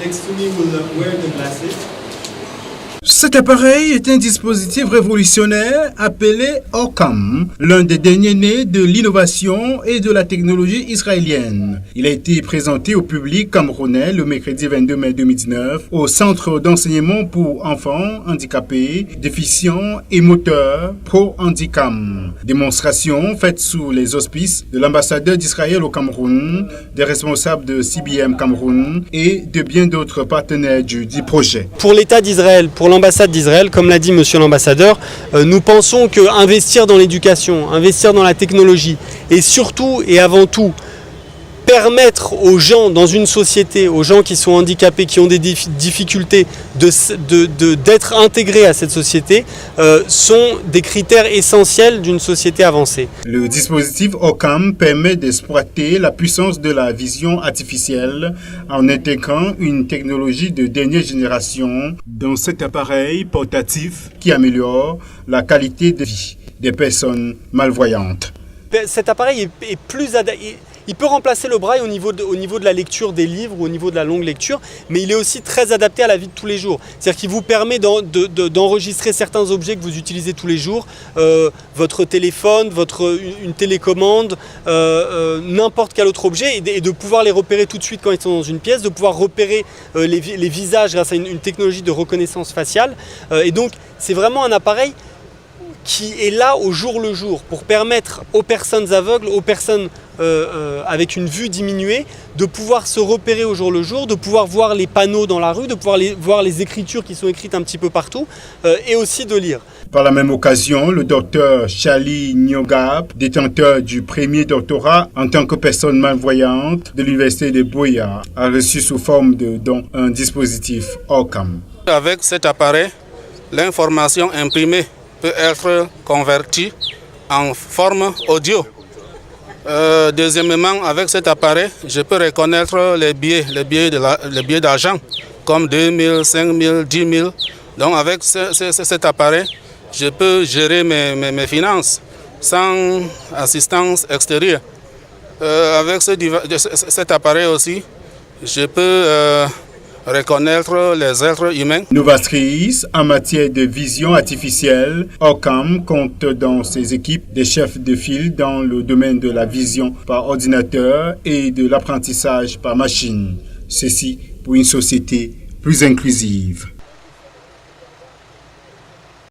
next to me will wear the glasses. Cet appareil est un dispositif révolutionnaire appelé OCAM, l'un des derniers nés de l'innovation et de la technologie israélienne. Il a été présenté au public camerounais le mercredi 22 mai 2019 au Centre d'enseignement pour enfants handicapés, déficients et moteurs Pro-Handicam. Démonstration faite sous les auspices de l'ambassadeur d'Israël au Cameroun, des responsables de CBM Cameroun et de bien d'autres partenaires du projet. Pour l'État d'Israël, pour l'ambassade d'Israël, comme l'a dit monsieur l'ambassadeur, nous pensons qu'investir dans l'éducation, investir dans la technologie et surtout et avant tout permettre aux gens dans une société, aux gens qui sont handicapés, qui ont des difficultés d'être intégrés à cette société sont des critères essentiels d'une société avancée. Le dispositif OCAM permet d'exploiter la puissance de la vision artificielle en intégrant une technologie de dernière génération dans cet appareil portatif qui améliore la qualité de vie des personnes malvoyantes. Cet appareil est plus adapté. Il peut remplacer le braille au niveau de la lecture des livres ou au niveau de la longue lecture, mais il est aussi très adapté à la vie de tous les jours. C'est-à-dire qu'il vous permet d'enregistrer certains objets que vous utilisez tous les jours, votre téléphone, une télécommande, n'importe quel autre objet, et de pouvoir les repérer tout de suite quand ils sont dans une pièce, de pouvoir repérer les visages grâce à une technologie de reconnaissance faciale. Et donc c'est vraiment un appareil qui est là au jour le jour pour permettre aux personnes aveugles, aux personnes avec une vue diminuée, de pouvoir se repérer au jour le jour, de pouvoir voir les panneaux dans la rue, de pouvoir voir les écritures qui sont écrites un petit peu partout et aussi de lire. Par la même occasion, le docteur Charlie Nyogab, détenteur du premier doctorat en tant que personne malvoyante de l'université de Boya, a reçu sous forme de don un dispositif OCAM. Avec cet appareil, l'information imprimée peut être converti en forme audio. Deuxièmement, avec cet appareil, je peux reconnaître les billets d'argent, comme 2 000, 5 000, 10 000. Donc avec cet appareil, je peux gérer mes finances sans assistance extérieure. Avec cet appareil aussi, je peux reconnaître les êtres humains. Novatrice en matière de vision artificielle, OCAM compte dans ses équipes des chefs de file dans le domaine de la vision par ordinateur et de l'apprentissage par machine. Ceci pour une société plus inclusive.